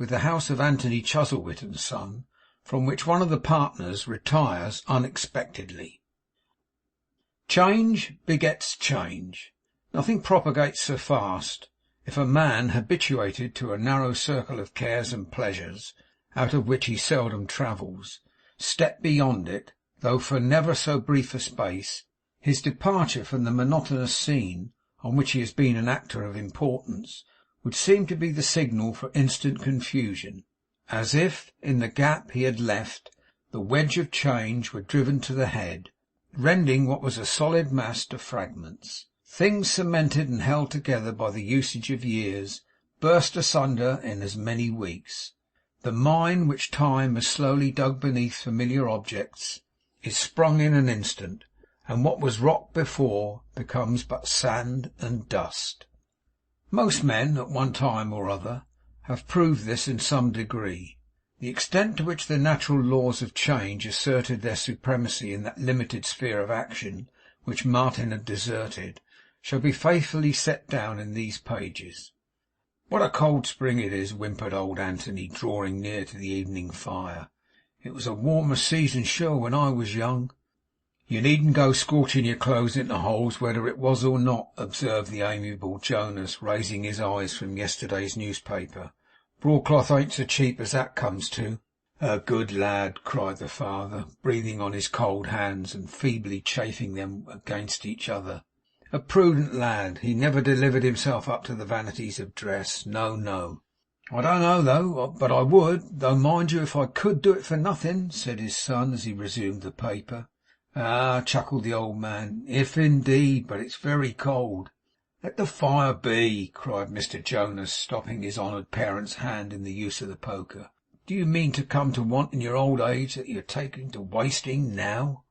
with the house of Anthony Chuzzlewit and Son, from which one of the partners retires unexpectedly. Change begets change. Nothing propagates so fast. If a man habituated to a narrow circle of cares and pleasures, out of which he seldom travels, step beyond it, though for never so brief a space, his departure from the monotonous scene on which he has been an actor of importance would seem to be the signal for instant confusion, as if, in the gap he had left, the wedge of change were driven to the head, rending what was a solid mass to fragments. Things cemented and held together by the usage of years burst asunder in as many weeks. The mine which time has slowly dug beneath familiar objects is sprung in an instant, and what was rock before becomes but sand and dust. Most men, at one time or other, have proved this in some degree. The extent to which the natural laws of change asserted their supremacy in that limited sphere of action which Martin had deserted shall be faithfully set down in these pages. "What a cold spring it is," whimpered old Anthony, drawing near to the evening fire. "It was a warmer season sure when I was young." "You needn't go scorching your clothes into holes, whether it was or not," observed the amiable Jonas, raising his eyes from yesterday's newspaper. "Broadcloth ain't so cheap as that comes to." "A good lad," cried the father, breathing on his cold hands and feebly chafing them against each other. "A prudent lad. He never delivered himself up to the vanities of dress. No, no." "I don't know, though, but I would, though mind you, if I could do it for nothing," said his son, as he resumed the paper. "Ah," chuckled the old man, "if indeed, but it's very cold." "Let the fire be," cried Mr Jonas, stopping his honoured parent's hand in the use of the poker. "Do you mean to come to want in your old age that you're taking to wasting now?"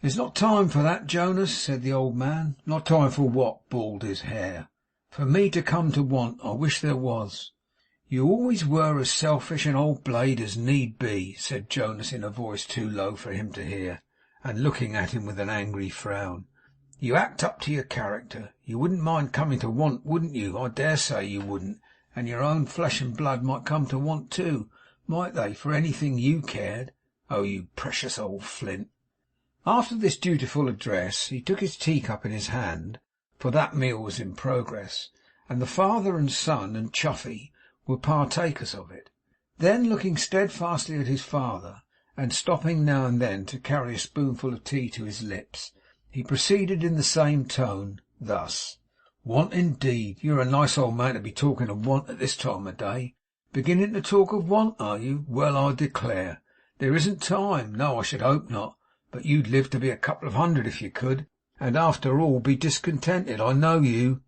"There's not time for that, Jonas," said the old man. "Not time for what?" bawled his heir. "For me to come to want. I wish there was." "You always were as selfish an old blade as need be," said Jonas in a voice too low for him to hear, and looking at him with an angry frown. "You act up to your character. You wouldn't mind coming to want, wouldn't you? I dare say you wouldn't. And your own flesh and blood might come to want too, might they, for anything you cared? Oh, you precious old flint!" After this dutiful address, he took his teacup in his hand, for that meal was in progress, and the father and son and Chuffey were partakers of it. Then, looking steadfastly at his father, and stopping now and then to carry a spoonful of tea to his lips, he proceeded in the same tone, thus: "Want indeed! You're a nice old man to be talking of want at this time of day. Beginning to talk of want, are you? Well, I declare, there isn't time. No, I should hope not. But you'd live to be a couple of 100 if you could, and after all be discontented. I know you."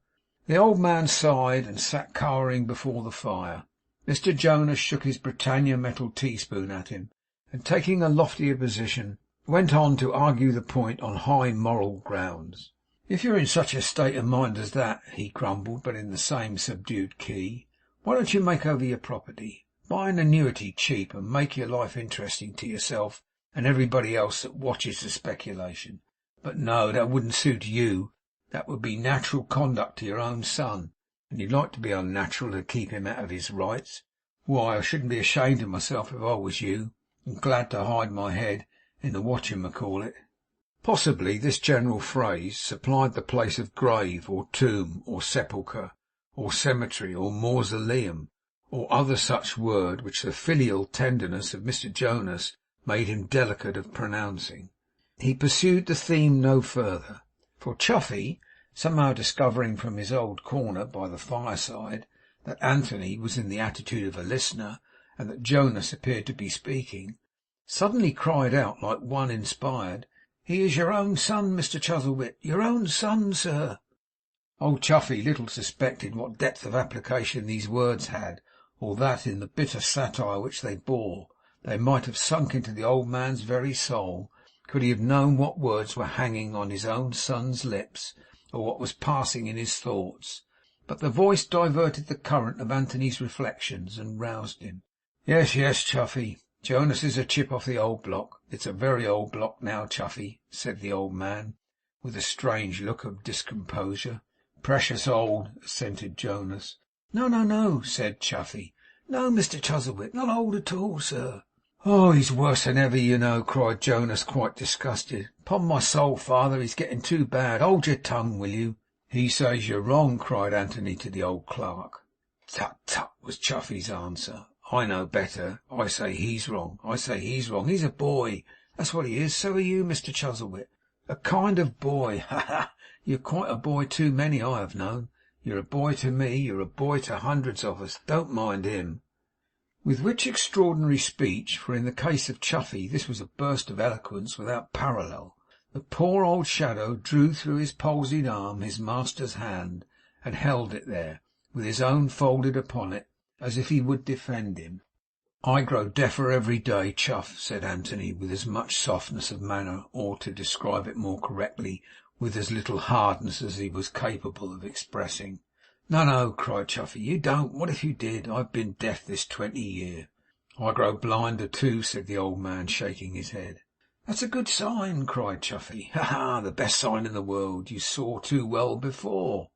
The old man sighed and sat cowering before the fire. Mr Jonas shook his Britannia metal teaspoon at him, and taking a loftier position, went on to argue the point on high moral grounds. "If you're in such a state of mind as that," he grumbled, but in the same subdued key, "why don't you make over your property? Buy an annuity cheap, and make your life interesting to yourself and everybody else that watches the speculation. But no, that wouldn't suit you. That would be natural conduct to your own son, and you'd like to be unnatural to keep him out of his rights. Why, I shouldn't be ashamed of myself if I was you, and glad to hide my head in the whatchamacallit." Possibly this general phrase supplied the place of grave, or tomb, or sepulchre, or cemetery, or mausoleum, or other such word which the filial tenderness of Mr Jonas made him delicate of pronouncing. He pursued the theme no further, for Chuffey, somehow discovering from his old corner by the fireside that Anthony was in the attitude of a listener, and that Jonas appeared to be speaking, suddenly cried out like one inspired, "He is your own son, Mr Chuzzlewit, your own son, sir." Old Chuffey little suspected what depth of application these words had, or that, in the bitter satire which they bore, they might have sunk into the old man's very soul, could he have known what words were hanging on his own son's lips, or what was passing in his thoughts. But the voice diverted the current of Anthony's reflections, and roused him. "Yes, yes, Chuffey. Jonas is a chip off the old block. It's a very old block now, Chuffey," said the old man, with a strange look of discomposure. "Precious old," assented Jonas. "No, no, no," said Chuffey. "No, Mr. Chuzzlewit, not old at all, sir." "Oh, he's worse than ever, you know," cried Jonas, quite disgusted. "'Pon my soul, father, he's getting too bad. Hold your tongue, will you?" "He says you're wrong," cried Anthony to the old clerk. "Tut, tut," was Chuffey's answer. "I know better. I say he's wrong. I say he's wrong. He's a boy. That's what he is. So are you, Mr. Chuzzlewit. A kind of boy. Ha, ha! You're quite a boy too many I have known. You're a boy to me. You're a boy to hundreds of us. Don't mind him." With which extraordinary speech, for in the case of Chuffey this was a burst of eloquence without parallel, the poor old shadow drew through his palsied arm his master's hand, and held it there, with his own folded upon it, as if he would defend him. "I grow deafer every day, Chuff," said Anthony, with as much softness of manner, or, to describe it more correctly, with as little hardness as he was capable of expressing. "No, no," cried Chuffey, "you don't. What if you did? I've been deaf this 20 year." "I grow blinder too," said the old man, shaking his head. "That's a good sign," cried Chuffey. "Ha, ha! The best sign in the world. You saw too well before."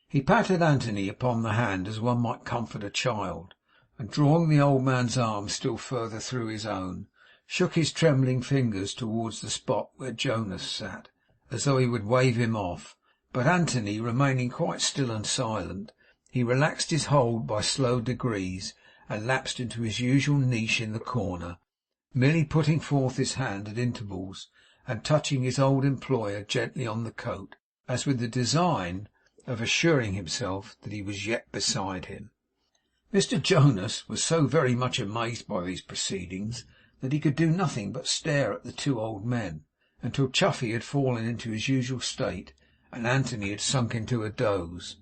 He patted Anthony upon the hand as one might comfort a child, and drawing the old man's arm still further through his own, shook his trembling fingers towards the spot where Jonas sat, as though he would wave him off. But Anthony remaining quite still and silent, he relaxed his hold by slow degrees, and lapsed into his usual niche in the corner, merely putting forth his hand at intervals, and touching his old employer gently on the coat, as with the design of assuring himself that he was yet beside him. Mr. Jonas was so very much amazed by these proceedings that he could do nothing but stare at the two old men, until Chuffey had fallen into his usual state, and Anthony had sunk into a doze,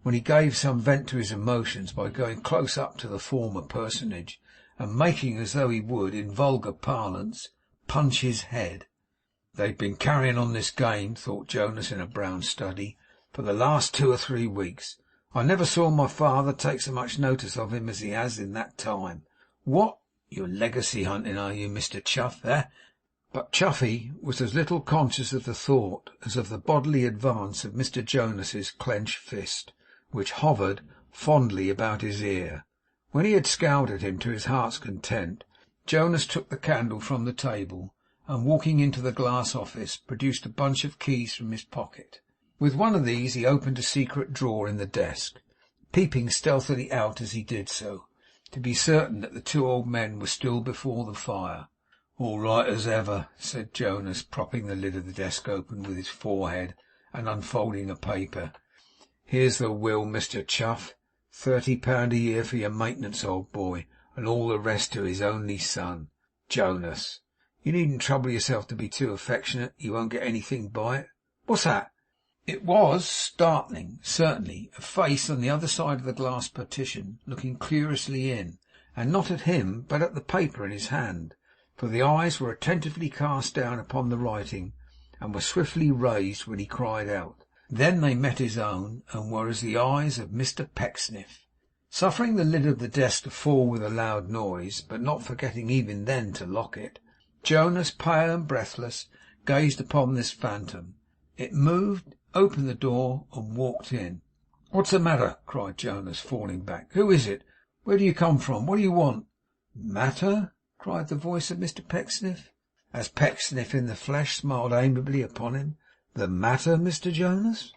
when he gave some vent to his emotions by going close up to the former personage, and making as though he would, in vulgar parlance, punch his head. "They've been carrying on this game," thought Jonas in a brown study, "for the last 2 or 3 weeks. I never saw my father take so much notice of him as he has in that time. What? You're legacy hunting, are you, Mr. Chuff, eh?" But Chuffey was as little conscious of the thought as of the bodily advance of Mr. Jonas's clenched fist, which hovered fondly about his ear. When he had scowled at him to his heart's content, Jonas took the candle from the table, and walking into the glass office, produced a bunch of keys from his pocket. With one of these he opened a secret drawer in the desk, peeping stealthily out as he did so, to be certain that the two old men were still before the fire. "All right as ever," said Jonas, propping the lid of the desk open with his forehead and unfolding a paper. "Here's the will, Mr. Chuff. £30 a year for your maintenance, old boy, and all the rest to his only son, Jonas. You needn't trouble yourself to be too affectionate. You won't get anything by it. What's that?" It was startling, certainly, a face on the other side of the glass partition, looking curiously in, and not at him, but at the paper in his hand, for the eyes were attentively cast down upon the writing, and were swiftly raised when he cried out. Then they met his own, and were as the eyes of Mr. Pecksniff. Suffering the lid of the desk to fall with a loud noise, but not forgetting even then to lock it, Jonas, pale and breathless, gazed upon this phantom. It moved, opened the door, and walked in. "What's the matter?" cried Jonas, falling back. "Who is it? Where do you come from? What do you want?" "Matter?" cried the voice of Mr. Pecksniff, as Pecksniff in the flesh smiled amiably upon him. "The matter, Mr. Jonas?"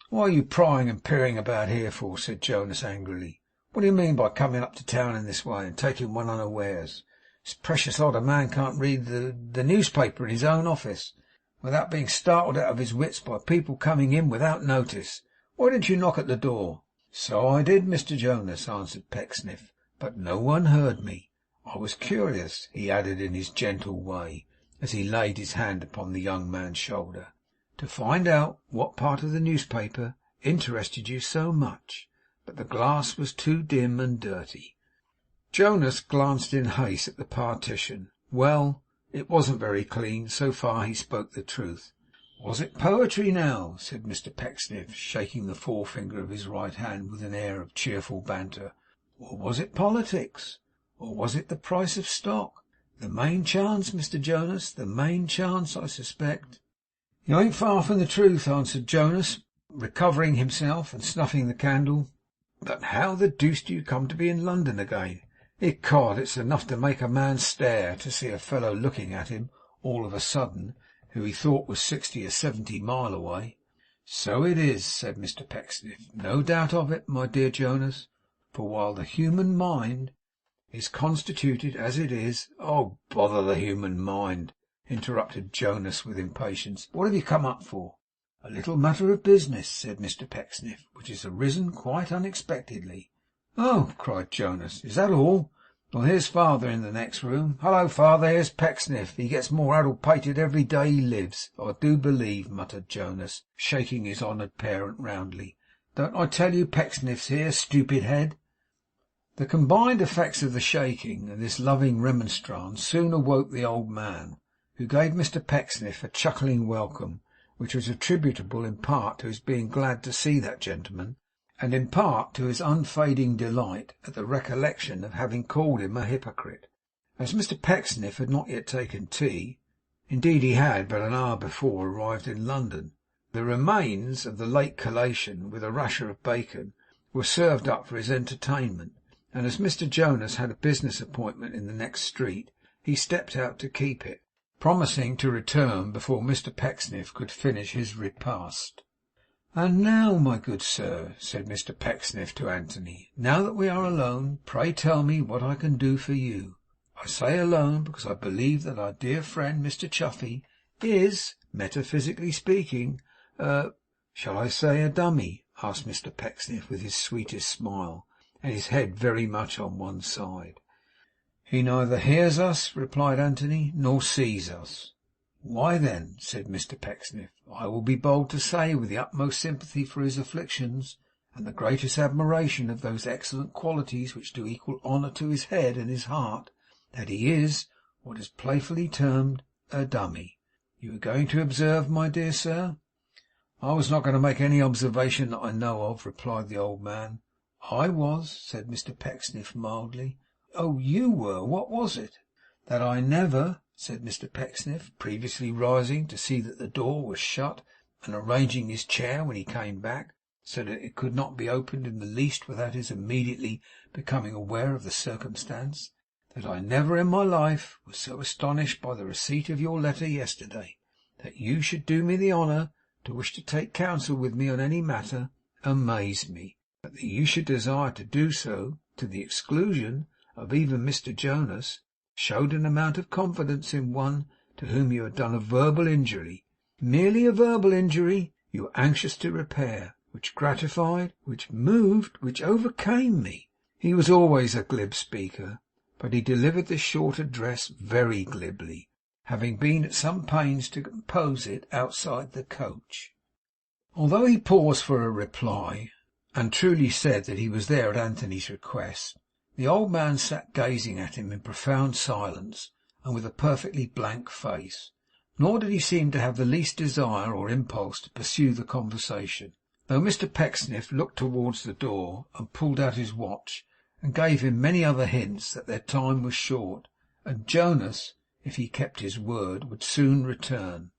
"What are you prying and peering about here for?" said Jonas angrily. "What do you mean by coming up to town in this way, and taking one unawares? It's precious odd a man can't read the newspaper in his own office without being startled out of his wits by people coming in without notice. Why didn't you knock at the door?" "So I did, Mr. Jonas," answered Pecksniff, "but no one heard me. I was curious," he added in his gentle way, as he laid his hand upon the young man's shoulder, "to find out what part of the newspaper interested you so much. But the glass was too dim and dirty." Jonas glanced in haste at the partition. Well, it wasn't very clean. So far he spoke the truth. "Was it poetry now?" said Mr. Pecksniff, shaking the forefinger of his right hand with an air of cheerful banter. "Or was it politics? Or was it the price of stock? The main chance, Mr. Jonas, the main chance, I suspect." "You ain't far from the truth," answered Jonas, recovering himself and snuffing the candle. But how the deuce do you come to be in London again? Ecod, it's enough to make a man stare, to see a fellow looking at him all of a sudden, who he thought was 60 or 70 mile away. So it is, said Mr Pecksniff. No doubt of it, my dear Jonas. For while the human mind is constituted as it is— Oh, bother the human mind, interrupted Jonas with impatience. What have you come up for? A little matter of business, said Mr Pecksniff, which has arisen quite unexpectedly. Oh, cried Jonas, is that all? Well, here's father in the next room. Hello, father, here's Pecksniff. He gets more addle-pated every day he lives, I do believe, muttered Jonas, shaking his honoured parent roundly. Don't I tell you Pecksniff's here, stupid head? The combined effects of the shaking and this loving remonstrance soon awoke the old man, who gave Mr Pecksniff a chuckling welcome, which was attributable in part to his being glad to see that gentleman, and in part to his unfading delight at the recollection of having called him a hypocrite. As Mr Pecksniff had not yet taken tea, indeed he had but an hour before arrived in London, the remains of the late collation, with a rasher of bacon, were served up for his entertainment, and as Mr Jonas had a business appointment in the next street, he stepped out to keep it, promising to return before Mr Pecksniff could finish his repast. And now, my good sir, said Mr Pecksniff to Anthony, now that we are alone, pray tell me what I can do for you. I say alone, because I believe that our dear friend Mr Chuffey is, metaphysically speaking, shall I say a dummy? Asked Mr Pecksniff with his sweetest smile, and his head very much on one side. He neither hears us, replied Anthony, nor sees us. Why then, said Mr Pecksniff, I will be bold to say, with the utmost sympathy for his afflictions, and the greatest admiration of those excellent qualities which do equal honour to his head and his heart, that he is what is playfully termed a dummy. You were going to observe, my dear sir? I was not going to make any observation that I know of, replied the old man. I was, said Mr Pecksniff mildly. Oh, you were? What was it? That I never, said Mr Pecksniff, previously rising to see that the door was shut, and arranging his chair when he came back, so that it could not be opened in the least without his immediately becoming aware of the circumstance, that I never in my life was so astonished by the receipt of your letter yesterday, that you should do me the honour to wish to take counsel with me on any matter, amazed me. But that you should desire to do so, to the exclusion of even Mr Jonas, showed an amount of confidence in one to whom you had done a verbal injury, merely a verbal injury, you were anxious to repair, which gratified, which moved, which overcame me. He was always a glib speaker, but he delivered this short address very glibly, having been at some pains to compose it outside the coach. Although he paused for a reply, and truly said that he was there at Anthony's request, the old man sat gazing at him in profound silence and with a perfectly blank face, nor did he seem to have the least desire or impulse to pursue the conversation, though Mr Pecksniff looked towards the door and pulled out his watch and gave him many other hints that their time was short, and Jonas, if he kept his word, would soon return.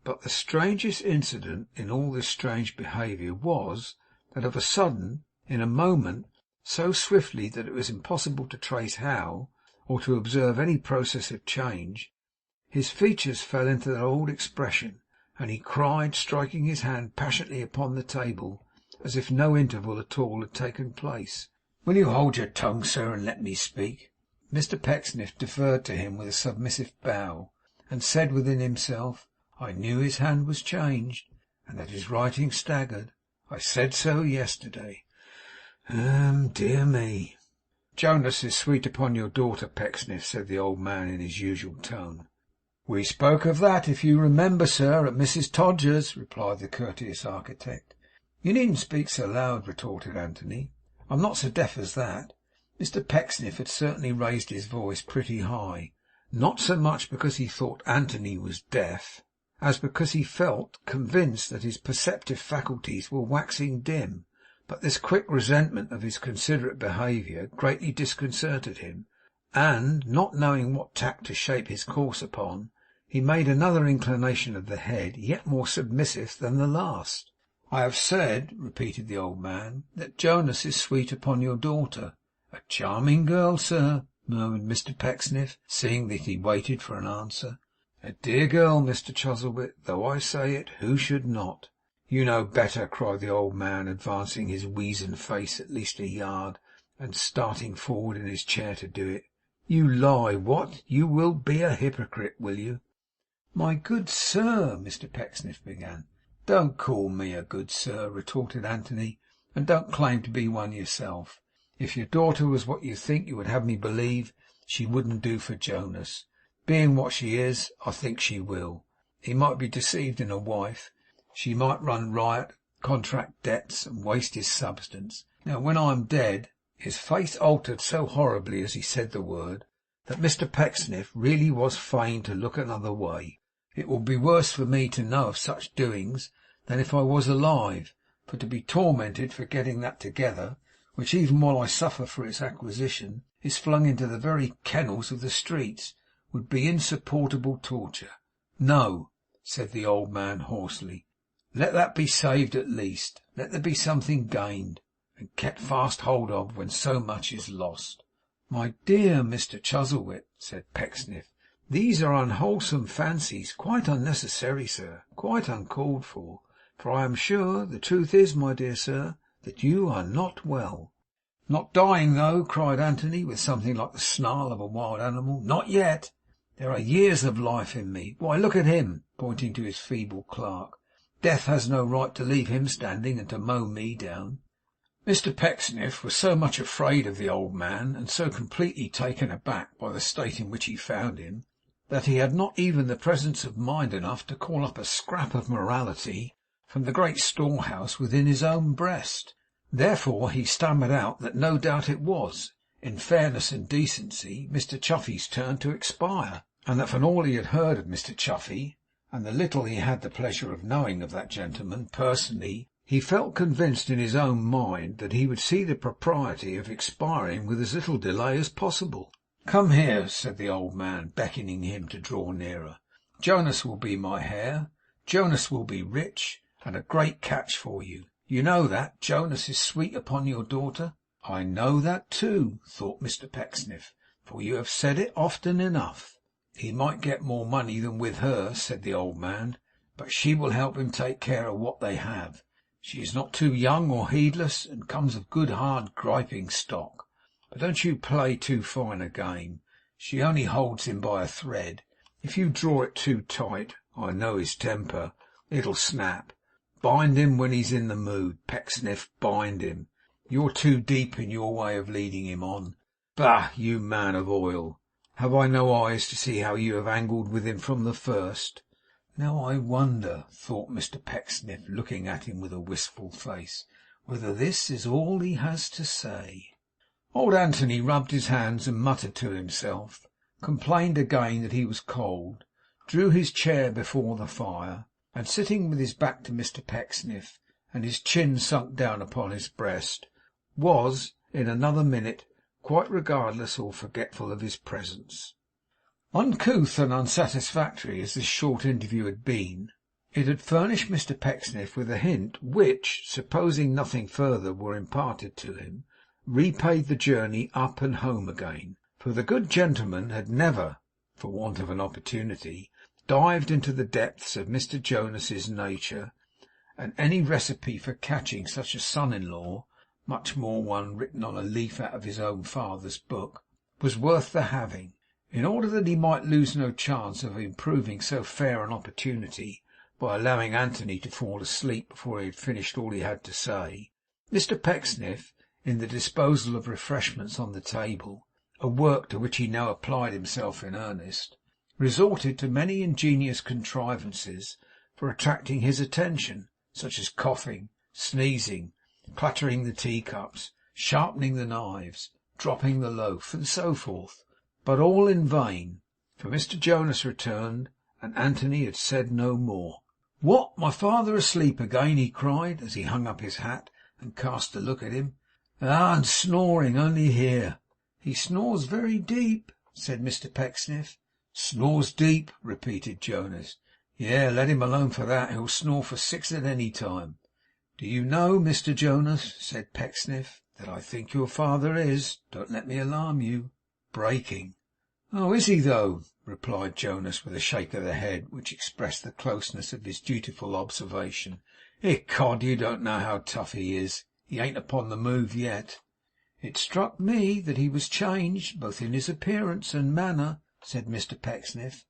But the strangest incident in all this strange behaviour was, that of a sudden, in a moment, so swiftly that it was impossible to trace how, or to observe any process of change, his features fell into their old expression, and he cried, striking his hand passionately upon the table, as if no interval at all had taken place, "Will you hold your tongue, sir, and let me speak?" Mr Pecksniff deferred to him with a submissive bow, and said within himself, "I knew his hand was changed, and that his writing staggered. I said so yesterday. Dear me." "Jonas is sweet upon your daughter, Pecksniff," said the old man in his usual tone. "We spoke of that, if you remember, sir, at Mrs Todgers's," replied the courteous architect. "You needn't speak so loud," retorted Anthony. "I'm not so deaf as that." Mr Pecksniff had certainly raised his voice pretty high, not so much because he thought Anthony was deaf, as because he felt convinced that his perceptive faculties were waxing dim. But this quick resentment of his considerate behaviour greatly disconcerted him, and, not knowing what tack to shape his course upon, he made another inclination of the head, yet more submissive than the last. I have said, repeated the old man, that Jonas is sweet upon your daughter. A charming girl, sir, murmured Mr Pecksniff, seeing that he waited for an answer. A dear girl, Mr Chuzzlewit, though I say it, who should not? You know better, cried the old man, advancing his weazen face at least a yard, and starting forward in his chair to do it. You lie. What? You will be a hypocrite, will you? My good sir, Mr Pecksniff began. Don't call me a good sir, retorted Anthony, and don't claim to be one yourself. If your daughter was what you think you would have me believe, she wouldn't do for Jonas. Being what she is, I think she will. He might be deceived in a wife. She might run riot, contract debts, and waste his substance. Now, when I am dead. His face altered so horribly as he said the word, that Mr Pecksniff really was fain to look another way. It will be worse for me to know of such doings than if I was alive, for to be tormented for getting that together, which even while I suffer for its acquisition is flung into the very kennels of the streets, would be insupportable torture. No, said the old man hoarsely. Let that be saved at least. Let there be something gained, and kept fast hold of when so much is lost. My dear Mr Chuzzlewit, said Pecksniff, these are unwholesome fancies, quite unnecessary, sir, quite uncalled for I am sure the truth is, my dear sir, that you are not well. Not dying, though, cried Anthony, with something like the snarl of a wild animal. Not yet. There are years of life in me. Why, look at him, pointing to his feeble clerk. Death has no right to leave him standing and to mow me down. Mr Pecksniff was so much afraid of the old man, and so completely taken aback by the state in which he found him, that he had not even the presence of mind enough to call up a scrap of morality from the great storehouse within his own breast. Therefore he stammered out that no doubt it was, in fairness and decency, Mr Chuffey's turn to expire, and that from all he had heard of Mr Chuffey, and the little he had the pleasure of knowing of that gentleman personally, he felt convinced in his own mind that he would see the propriety of expiring with as little delay as possible. Come here, said the old man, beckoning him to draw nearer. Jonas will be my heir. Jonas will be rich, and a great catch for you. You know that Jonas is sweet upon your daughter. I know that too, thought Mr Pecksniff, for you have said it often enough. He might get more money than with her, said the old man, but she will help him take care of what they have. She is not too young or heedless, and comes of good hard griping stock. But don't you play too fine a game. She only holds him by a thread. If you draw it too tight, I know his temper, it'll snap. Bind him when he's in the mood, Pecksniff, bind him. You're too deep in your way of leading him on. Bah, you man of oil! Have I no eyes to see how you have angled with him from the first? Now I wonder, thought Mr Pecksniff, looking at him with a wistful face, whether this is all he has to say. Old Anthony rubbed his hands and muttered to himself, complained again that he was cold, drew his chair before the fire, and sitting with his back to Mr Pecksniff, and his chin sunk down upon his breast, was, in another minute, quite regardless or forgetful of his presence. Uncouth and unsatisfactory as this short interview had been, it had furnished Mr Pecksniff with a hint which, supposing nothing further were imparted to him, repaid the journey up and home again, for the good gentleman had never, for want of an opportunity, dived into the depths of Mr Jonas's nature, and any recipe for catching such a son-in-law, much more one written on a leaf out of his own father's book, was worth the having. In order that he might lose no chance of improving so fair an opportunity by allowing Anthony to fall asleep before he had finished all he had to say, Mr Pecksniff, in the disposal of refreshments on the table, a work to which he now applied himself in earnest, resorted to many ingenious contrivances for attracting his attention, such as coughing, sneezing, clattering the teacups, sharpening the knives, dropping the loaf, and so forth, but all in vain, for Mr Jonas returned, and Anthony had said no more. What, my father asleep again? He cried, as he hung up his hat and cast a look at him. Ah, and snoring, only hear. He snores very deep, said Mr Pecksniff. Snores deep, repeated Jonas. Let him alone for that. He'll snore for 6 at any time. Do you know, Mr. Jonas, said Pecksniff, that I think your father is, don't let me alarm you, breaking. Oh, is he though? Replied Jonas with a shake of the head which expressed the closeness of his dutiful observation. Ecod, you don't know how tough he is. He ain't upon the move yet. It struck me that he was changed, both in his appearance and manner, said Mr. Pecksniff.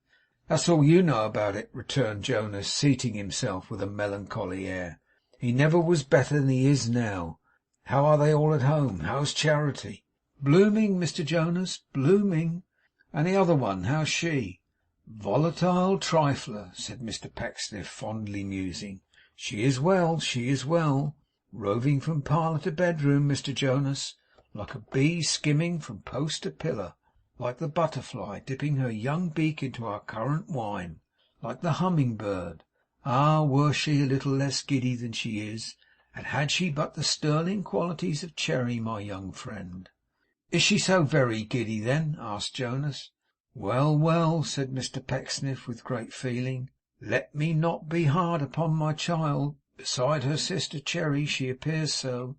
That's all you know about it, returned Jonas, seating himself with a melancholy air. He never was better than he is now. How are they all at home? How's Charity? Blooming, Mr. Jonas, blooming. And the other one, how's she? Volatile trifler, said Mr. Pecksniff, fondly musing. She is well, she is well. Roving from parlour to bedroom, Mr. Jonas, like a bee skimming from post to pillar, like the butterfly dipping her young beak into our currant wine, like the humming-bird. Ah, were she a little less giddy than she is, and had she but the sterling qualities of Cherry, my young friend. Is she so very giddy, then? Asked Jonas. Well, well, said Mr. Pecksniff with great feeling. Let me not be hard upon my child. Beside her sister Cherry she appears so.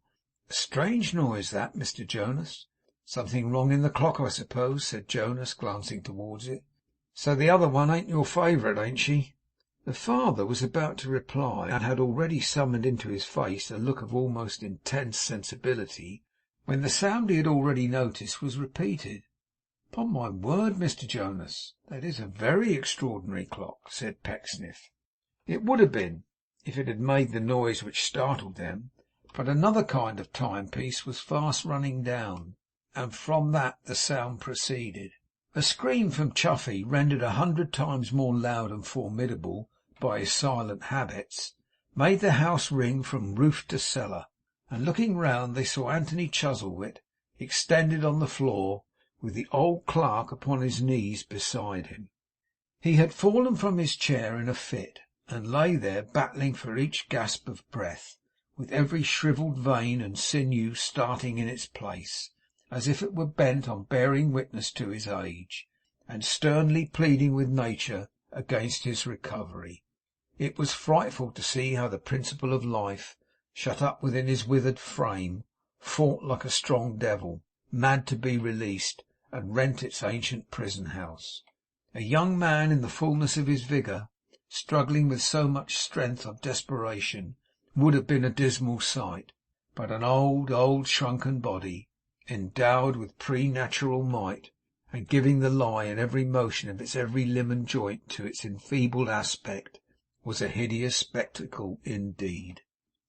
A strange noise that, Mr. Jonas. Something wrong in the clock, I suppose, said Jonas, glancing towards it. So the other one ain't your favourite, ain't she? The father was about to reply, and had already summoned into his face a look of almost intense sensibility, when the sound he had already noticed was repeated. Upon my word, Mr. Jonas, that is a very extraordinary clock, said Pecksniff. It would have been, if it had made the noise which startled them, but another kind of timepiece was fast running down, and from that the sound proceeded. A scream from Chuffey, rendered 100 times more loud and formidable by his silent habits, made the house ring from roof to cellar, and looking round they saw Anthony Chuzzlewit extended on the floor, with the old clerk upon his knees beside him. He had fallen from his chair in a fit, and lay there battling for each gasp of breath, with every shrivelled vein and sinew starting in its place, as if it were bent on bearing witness to his age, and sternly pleading with nature against his recovery. It was frightful to see how the principle of life, shut up within his withered frame, fought like a strong devil, mad to be released, and rent its ancient prison-house. A young man in the fullness of his vigour, struggling with so much strength of desperation, would have been a dismal sight, but an old shrunken body, endowed with preternatural might, and giving the lie in every motion of its every limb and joint to its enfeebled aspect, was a hideous spectacle indeed.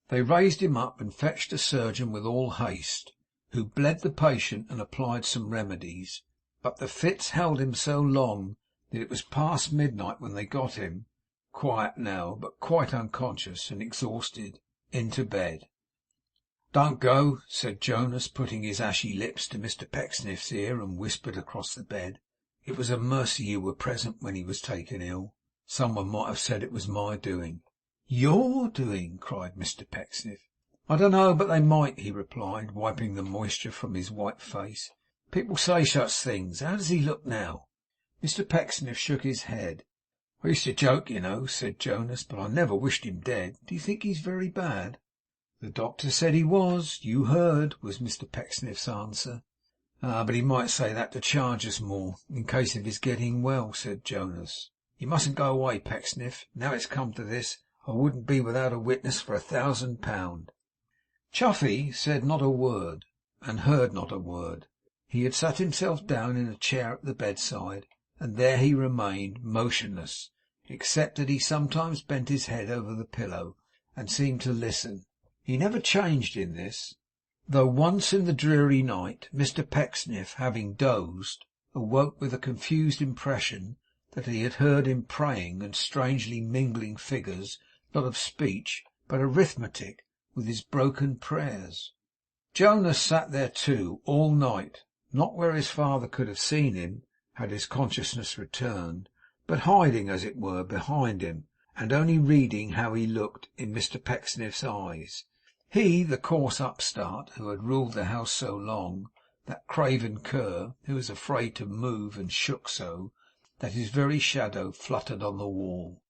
They raised him up and fetched a surgeon with all haste, who bled the patient and applied some remedies, but the fits held him so long that it was past midnight when they got him, quiet now, but quite unconscious and exhausted, into bed. Don't go, said Jonas, putting his ashy lips to Mr. Pecksniff's ear, and whispered across the bed. It was a mercy you were present when he was taken ill. Someone might have said it was my doing. Your doing? Cried Mr. Pecksniff. I don't know, but they might, he replied, wiping the moisture from his white face. People say such things. How does he look now? Mr. Pecksniff shook his head. I used to joke, you know, said Jonas, but I never wished him dead. Do you think he's very bad? The doctor said he was. You heard, was Mr. Pecksniff's answer. But he might say that to charge us more, in case of his getting well, said Jonas. You mustn't go away, Pecksniff. Now it's come to this, I wouldn't be without a witness for £1,000. Chuffey said not a word, and heard not a word. He had sat himself down in a chair at the bedside, and there he remained, motionless, except that he sometimes bent his head over the pillow, and seemed to listen. He never changed in this, though once in the dreary night, Mr. Pecksniff, having dozed, awoke with a confused impression that he had heard him praying and strangely mingling figures, not of speech, but arithmetic, with his broken prayers. Jonas sat there too, all night, not where his father could have seen him, had his consciousness returned, but hiding, as it were, behind him, and only reading how he looked in Mr. Pecksniff's eyes. He, the coarse upstart, who had ruled the house so long, that craven cur, who was afraid to move and shook so, that his very shadow fluttered on the wall.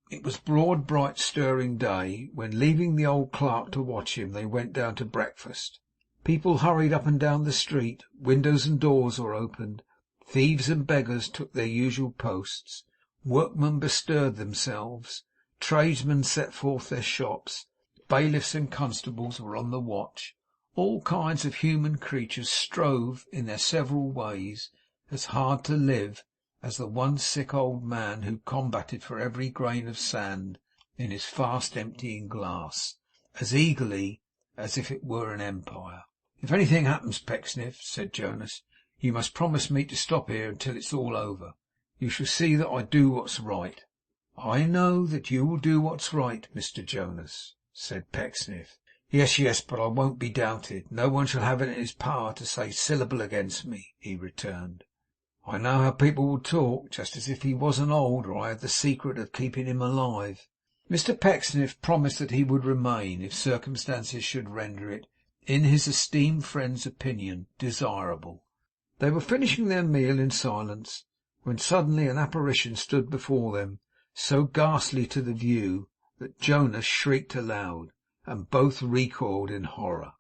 It was broad, bright, stirring day, when, leaving the old clerk to watch him, they went down to breakfast. People hurried up and down the street, windows and doors were opened, thieves and beggars took their usual posts, workmen bestirred themselves, tradesmen set forth their shops, bailiffs and constables were on the watch. All kinds of human creatures strove, in their several ways, as hard to live as the one sick old man who combated for every grain of sand in his fast emptying glass, as eagerly as if it were an empire. "If anything happens, Pecksniff," said Jonas, "you must promise me to stop here until it's all over. You shall see that I do what's right." "I know that you will do what's right, Mr Jonas," said Pecksniff. Yes, but I won't be doubted. No one shall have it in his power to say syllable against me," he returned. "I know how people will talk, just as if he wasn't old, or I had the secret of keeping him alive." Mr Pecksniff promised that he would remain, if circumstances should render it, in his esteemed friend's opinion, desirable. They were finishing their meal in silence, when suddenly an apparition stood before them, so ghastly to the view that Jonas shrieked aloud, and both recoiled in horror.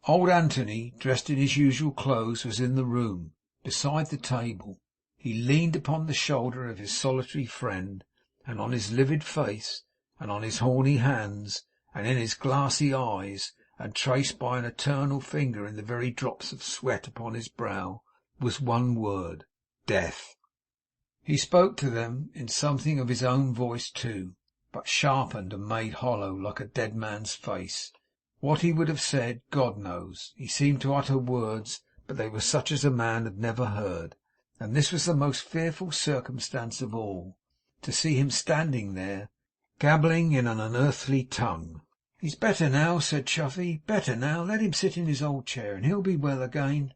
Old Anthony, dressed in his usual clothes, was in the room, beside the table. He leaned upon the shoulder of his solitary friend, and on his livid face, and on his horny hands, and in his glassy eyes, and traced by an eternal finger in the very drops of sweat upon his brow, was one word: Death. He spoke to them in something of his own voice too, but sharpened and made hollow, like a dead man's face. What he would have said, God knows. He seemed to utter words, but they were such as a man had never heard. And this was the most fearful circumstance of all, to see him standing there, gabbling in an unearthly tongue. "He's better now," said Chuffey. "Better now. Let him sit in his old chair, and he'll be well again.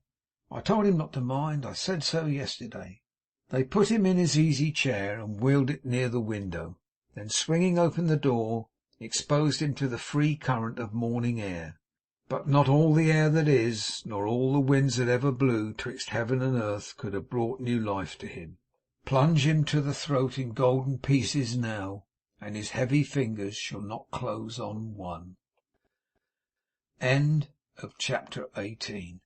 I told him not to mind. I said so yesterday." They put him in his easy chair, and wheeled it near the window. Then, swinging open the door, exposed him to the free current of morning air. But not all the air that is, nor all the winds that ever blew twixt heaven and earth, could have brought new life to him. Plunge him to the throat in golden pieces now, and his heavy fingers shall not close on one. End of chapter 18.